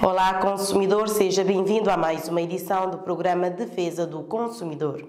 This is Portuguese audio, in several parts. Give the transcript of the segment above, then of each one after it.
Olá, consumidor, seja bem-vindo a mais uma edição do programa Defesa do Consumidor.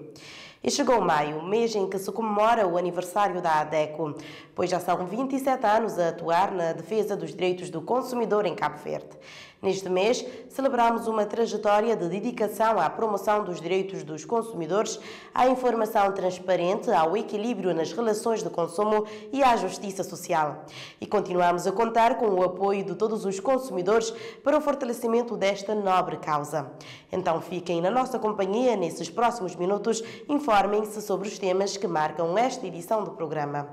E chegou maio, mês em que se comemora o aniversário da ADECO, pois já são 27 anos a atuar na defesa dos direitos do consumidor em Cabo Verde. Neste mês, celebramos uma trajetória de dedicação à promoção dos direitos dos consumidores, à informação transparente, ao equilíbrio nas relações de consumo e à justiça social. E continuamos a contar com o apoio de todos os consumidores para o fortalecimento desta nobre causa. Então fiquem na nossa companhia nesses próximos minutos, informem-se sobre os temas que marcam esta edição do programa.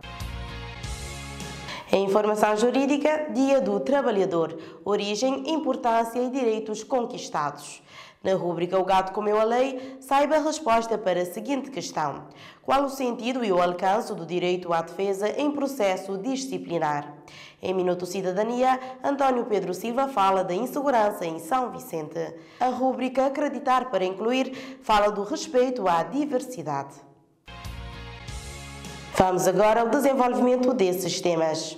Em informação jurídica, Dia do Trabalhador, origem, importância e direitos conquistados. Na rúbrica O Gato Comeu a Lei, saiba a resposta para a seguinte questão: qual o sentido e o alcance do direito à defesa em processo disciplinar? Em Minuto Cidadania, António Pedro Silva fala da insegurança em São Vicente. A rúbrica Acreditar para Incluir fala do respeito à diversidade. Vamos agora ao desenvolvimento desses temas.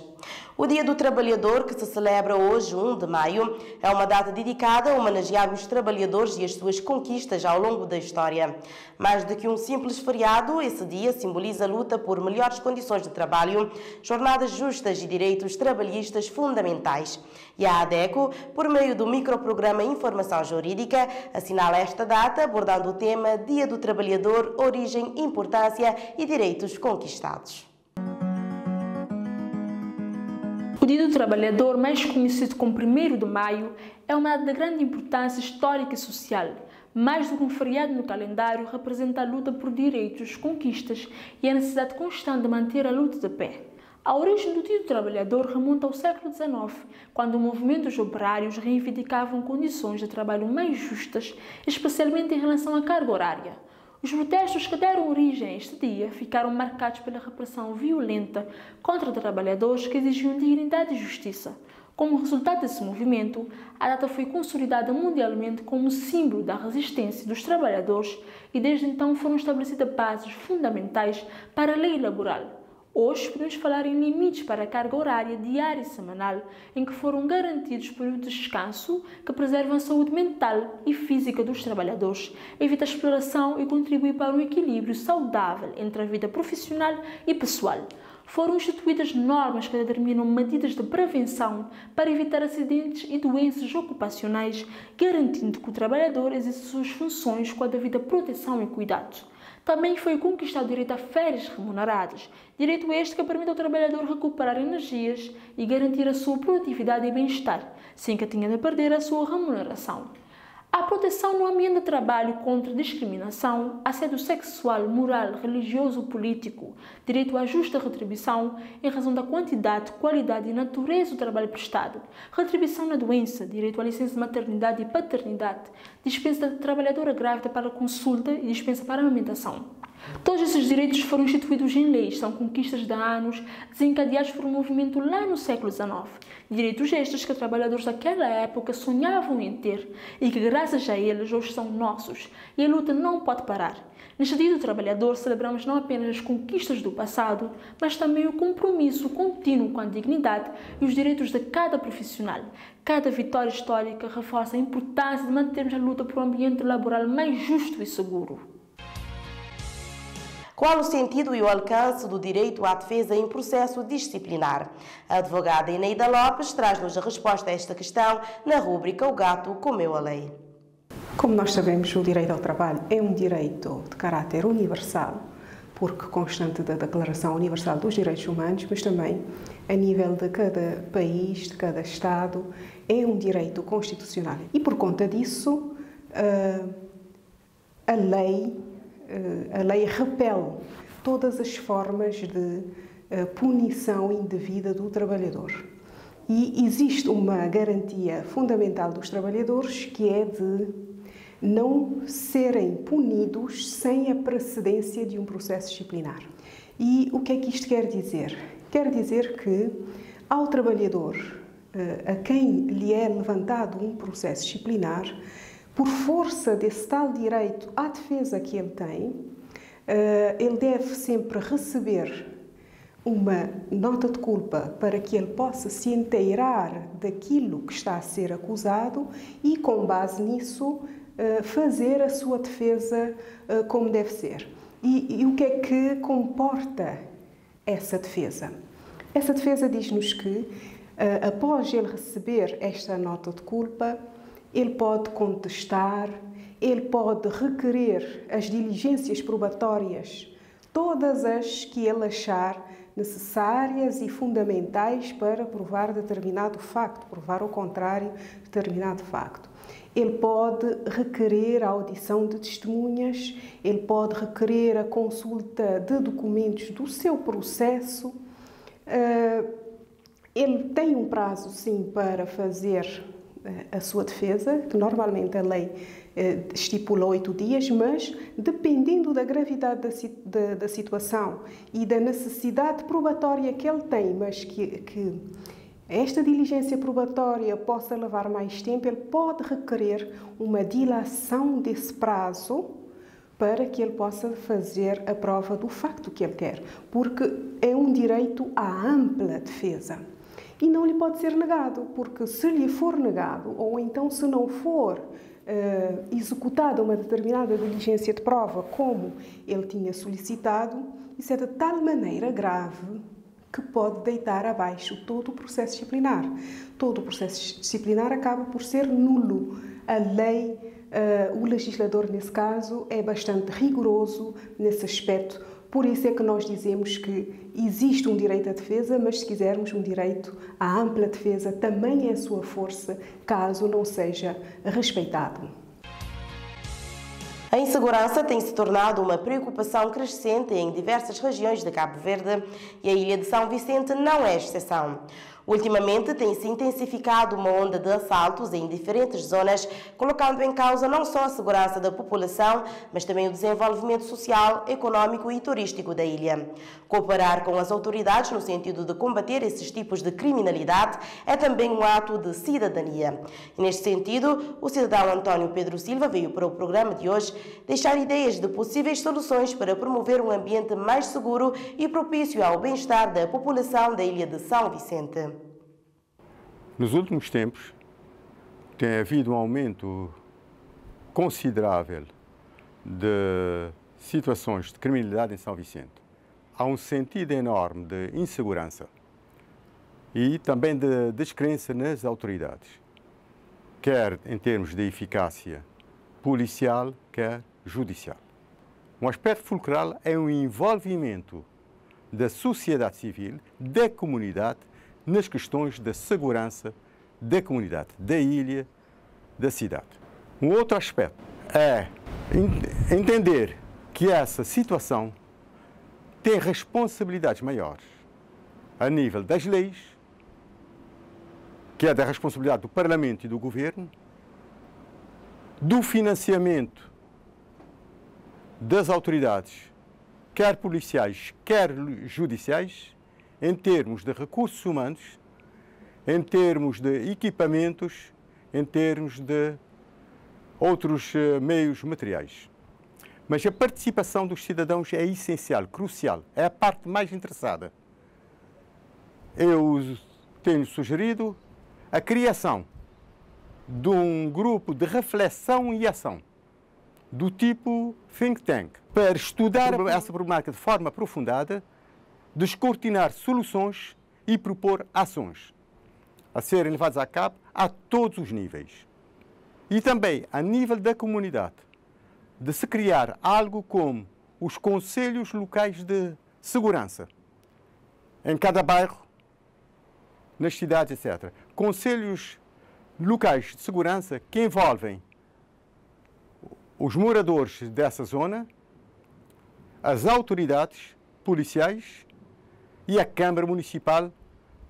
O Dia do Trabalhador, que se celebra hoje, 1 de maio, é uma data dedicada a homenagear os trabalhadores e as suas conquistas ao longo da história. Mais do que um simples feriado, esse dia simboliza a luta por melhores condições de trabalho, jornadas justas e direitos trabalhistas fundamentais. E a ADECO, por meio do microprograma Informação Jurídica, assinala esta data abordando o tema Dia do Trabalhador, origem, importância e direitos conquistados. O Dia do Trabalhador, mais conhecido como 1º de maio, é uma data de grande importância histórica e social. Mais do que um feriado no calendário, representa a luta por direitos, conquistas e a necessidade constante de manter a luta de pé. A origem do Dia do Trabalhador remonta ao século XIX, quando o movimento dos operários reivindicavam condições de trabalho mais justas, especialmente em relação à carga horária. Os protestos que deram origem a este dia ficaram marcados pela repressão violenta contra trabalhadores que exigiam dignidade e justiça. Como resultado desse movimento, a data foi consolidada mundialmente como símbolo da resistência dos trabalhadores e desde então foram estabelecidas bases fundamentais para a lei laboral. Hoje podemos falar em limites para a carga horária diária e semanal, em que foram garantidos períodos de descanso que preservam a saúde mental e física dos trabalhadores, evita a exploração e contribui para um equilíbrio saudável entre a vida profissional e pessoal. Foram instituídas normas que determinam medidas de prevenção para evitar acidentes e doenças ocupacionais, garantindo que o trabalhador exerça suas funções com a devida proteção e cuidado. Também foi conquistado o direito a férias remuneradas, direito este que permite ao trabalhador recuperar energias e garantir a sua produtividade e bem-estar, sem que tenha de perder a sua remuneração. A proteção no ambiente de trabalho contra discriminação, assédio sexual, moral, religioso ou político, direito à justa retribuição em razão da quantidade, qualidade e natureza do trabalho prestado, retribuição na doença, direito à licença de maternidade e paternidade, dispensa da trabalhadora grávida para consulta e dispensa para amamentação. Todos esses direitos foram instituídos em leis, são conquistas de anos, desencadeados por um movimento lá no século XIX. Direitos estes que trabalhadores daquela época sonhavam em ter e que, graças a eles, hoje são nossos. E a luta não pode parar. Neste Dia do Trabalhador, celebramos não apenas as conquistas do passado, mas também o compromisso contínuo com a dignidade e os direitos de cada profissional. Cada vitória histórica reforça a importância de mantermos a luta por um ambiente laboral mais justo e seguro. Qual o sentido e o alcance do direito à defesa em processo disciplinar? A advogada Eneida Lopes traz-nos a resposta a esta questão na rúbrica O Gato Comeu a Lei. Como nós sabemos, o direito ao trabalho é um direito de caráter universal, porque constante da Declaração Universal dos Direitos Humanos, mas também a nível de cada país, de cada Estado, é um direito constitucional. E por conta disso, a lei repele todas as formas de punição indevida do trabalhador. E existe uma garantia fundamental dos trabalhadores que é de não serem punidos sem a precedência de um processo disciplinar. E o que é que isto quer dizer? Quer dizer que ao trabalhador a quem lhe é levantado um processo disciplinar, por força desse tal direito à defesa que ele tem, ele deve sempre receber uma nota de culpa para que ele possa se inteirar daquilo que está a ser acusado e, com base nisso, fazer a sua defesa como deve ser. E o que é que comporta essa defesa? Essa defesa diz-nos que, após ele receber esta nota de culpa, ele pode contestar, ele pode requerer as diligências probatórias, todas as que ele achar necessárias e fundamentais para provar determinado facto, provar ao contrário de determinado facto. Ele pode requerer a audição de testemunhas, ele pode requerer a consulta de documentos do seu processo. Ele tem um prazo, sim, para fazer a sua defesa, que normalmente a lei estipula 8 dias, mas dependendo da gravidade da situação e da necessidade probatória que ele tem, mas que esta diligência probatória possa levar mais tempo, ele pode requerer uma dilação desse prazo para que ele possa fazer a prova do facto que ele quer, porque é um direito à ampla defesa. E não lhe pode ser negado, porque se lhe for negado, ou então se não for executada uma determinada diligência de prova como ele tinha solicitado, isso é de tal maneira grave que pode deitar abaixo todo o processo disciplinar. Todo o processo disciplinar acaba por ser nulo. A lei, o legislador, nesse caso, é bastante rigoroso nesse aspecto. Por isso é que nós dizemos que existe um direito à defesa, mas se quisermos um direito à ampla defesa também é a sua força, caso não seja respeitado. A insegurança tem se tornado uma preocupação crescente em diversas regiões de Cabo Verde e a Ilha de São Vicente não é exceção. Ultimamente tem-se intensificado uma onda de assaltos em diferentes zonas, colocando em causa não só a segurança da população, mas também o desenvolvimento social, econômico e turístico da ilha. Cooperar com as autoridades no sentido de combater esses tipos de criminalidade é também um ato de cidadania. E neste sentido, o cidadão António Pedro Silva veio para o programa de hoje deixar ideias de possíveis soluções para promover um ambiente mais seguro e propício ao bem-estar da população da ilha de São Vicente. Nos últimos tempos, tem havido um aumento considerável de situações de criminalidade em São Vicente. Há um sentido enorme de insegurança e também de descrença nas autoridades, quer em termos de eficácia policial, quer judicial. Um aspecto fulcral é o envolvimento da sociedade civil, da comunidade, nas questões da segurança da comunidade, da ilha, da cidade. Um outro aspecto é entender que essa situação tem responsabilidades maiores a nível das leis, que é da responsabilidade do Parlamento e do Governo, do financiamento das autoridades, quer policiais, quer judiciais, em termos de recursos humanos, em termos de equipamentos, em termos de outros meios materiais. Mas a participação dos cidadãos é essencial, crucial, é a parte mais interessada. Eu tenho sugerido a criação de um grupo de reflexão e ação, do tipo think tank, para estudar essa problemática de forma aprofundada, descortinar soluções e propor ações a serem levadas a cabo a todos os níveis. E também a nível da comunidade, de se criar algo como os conselhos locais de segurança, em cada bairro, nas cidades, etc. Conselhos locais de segurança que envolvem os moradores dessa zona, as autoridades policiais e a Câmara Municipal,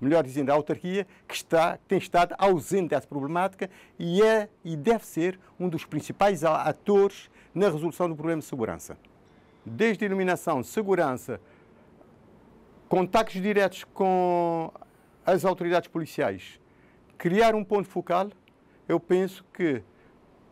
melhor dizendo, a autarquia, que tem estado ausente dessa problemática e é e deve ser um dos principais atores na resolução do problema de segurança. Desde a iluminação, segurança, contactos diretos com as autoridades policiais, criar um ponto focal, eu penso que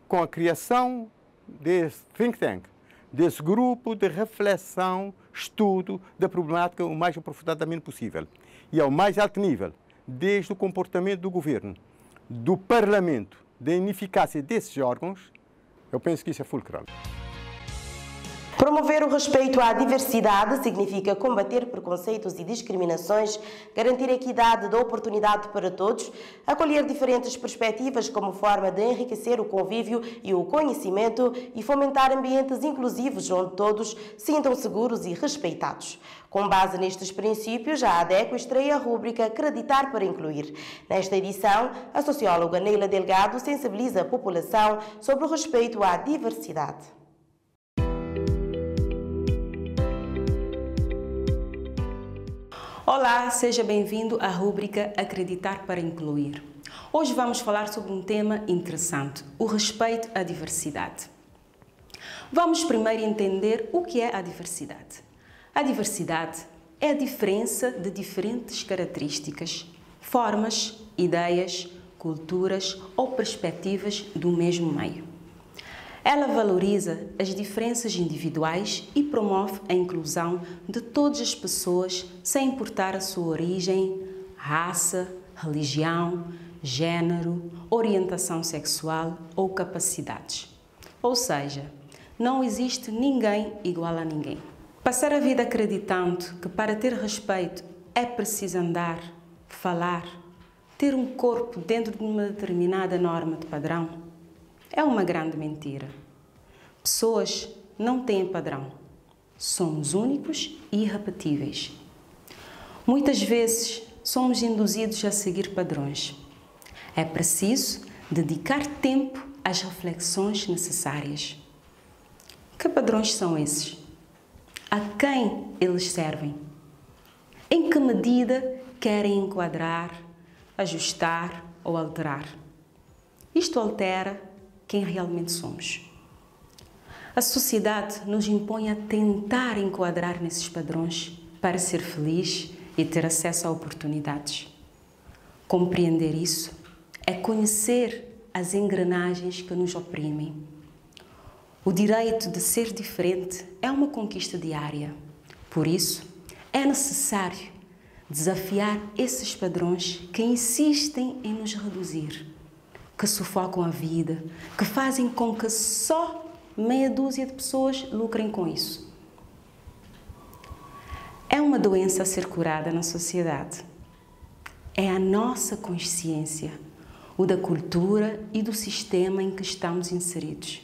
com a criação desse think tank, desse grupo de reflexão, estudo da problemática o mais aprofundadamente possível. E ao mais alto nível, desde o comportamento do governo, do parlamento, da ineficácia desses órgãos, eu penso que isso é fulcral. Promover o respeito à diversidade significa combater preconceitos e discriminações, garantir a equidade da oportunidade para todos, acolher diferentes perspectivas como forma de enriquecer o convívio e o conhecimento e fomentar ambientes inclusivos onde todos sintam seguros e respeitados. Com base nestes princípios, a ADECO estreia a rúbrica Acreditar para Incluir. Nesta edição, a socióloga Neila Delgado sensibiliza a população sobre o respeito à diversidade. Olá, seja bem-vindo à rúbrica Acreditar para Incluir. Hoje vamos falar sobre um tema interessante, o respeito à diversidade. Vamos primeiro entender o que é a diversidade. A diversidade é a diferença de diferentes características, formas, ideias, culturas ou perspectivas do mesmo meio. Ela valoriza as diferenças individuais e promove a inclusão de todas as pessoas, sem importar a sua origem, raça, religião, género, orientação sexual ou capacidades. Ou seja, não existe ninguém igual a ninguém. Passar a vida acreditando que para ter respeito é preciso andar, falar, ter um corpo dentro de uma determinada norma de padrão é uma grande mentira. Pessoas não têm padrão. Somos únicos e irrepetíveis. Muitas vezes somos induzidos a seguir padrões. É preciso dedicar tempo às reflexões necessárias. Que padrões são esses? A quem eles servem? Em que medida querem enquadrar, ajustar ou alterar? Isto altera quem realmente somos. A sociedade nos impõe a tentar enquadrar nesses padrões para ser feliz e ter acesso a oportunidades. Compreender isso é conhecer as engrenagens que nos oprimem. O direito de ser diferente é uma conquista diária. Por isso, é necessário desafiar esses padrões que insistem em nos reduzir, que sufocam a vida, que fazem com que só meia dúzia de pessoas lucrem com isso. É uma doença a ser curada na sociedade. É a nossa consciência, o da cultura e do sistema em que estamos inseridos.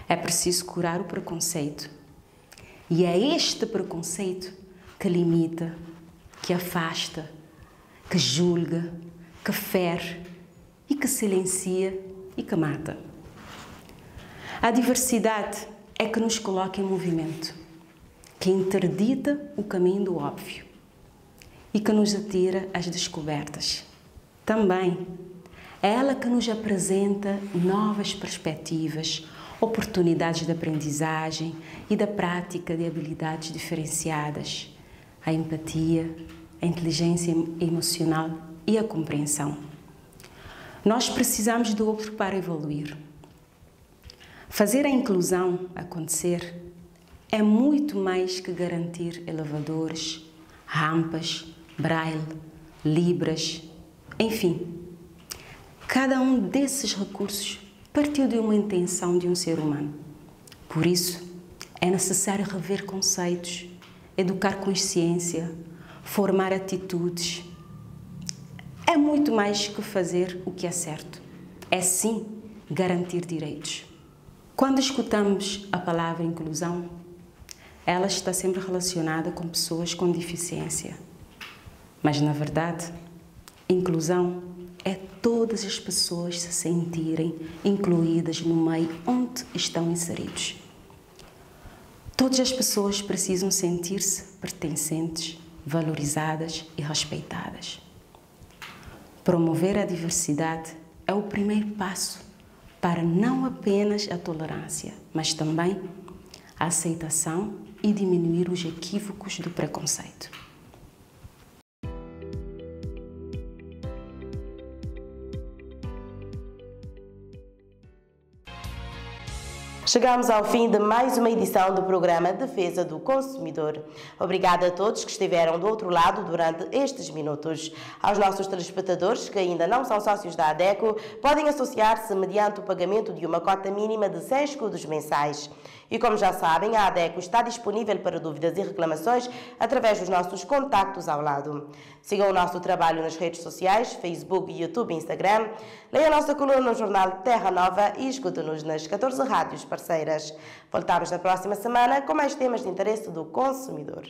É preciso curar o preconceito. E é este preconceito que limita, que afasta, que julga, que fere e que silencia e que mata. A diversidade é que nos coloca em movimento, que interdita o caminho do óbvio e que nos atira às descobertas. Também é ela que nos apresenta novas perspectivas, oportunidades de aprendizagem e da prática de habilidades diferenciadas, a empatia, a inteligência emocional e a compreensão. Nós precisamos do outro para evoluir. Fazer a inclusão acontecer é muito mais que garantir elevadores, rampas, braille, libras, enfim. Cada um desses recursos partiu de uma intenção de um ser humano. Por isso, é necessário rever conceitos, educar consciência, formar atitudes. É muito mais que fazer o que é certo. É sim garantir direitos. Quando escutamos a palavra inclusão, ela está sempre relacionada com pessoas com deficiência. Mas, na verdade, inclusão é todas as pessoas se sentirem incluídas no meio onde estão inseridos. Todas as pessoas precisam sentir-se pertencentes, valorizadas e respeitadas. Promover a diversidade é o primeiro passo para não apenas a tolerância, mas também a aceitação e diminuir os equívocos do preconceito. Chegamos ao fim de mais uma edição do programa Defesa do Consumidor. Obrigada a todos que estiveram do outro lado durante estes minutos. Aos nossos telespectadores que ainda não são sócios da ADECO, podem associar-se mediante o pagamento de uma cota mínima de 100 escudos mensais. E como já sabem, a ADECO está disponível para dúvidas e reclamações através dos nossos contactos ao lado. Sigam o nosso trabalho nas redes sociais, Facebook, YouTube e Instagram. Leiam a nossa coluna no jornal Terra Nova e escutem-nos nas 14 rádios parceiras. Voltamos na próxima semana com mais temas de interesse do consumidor.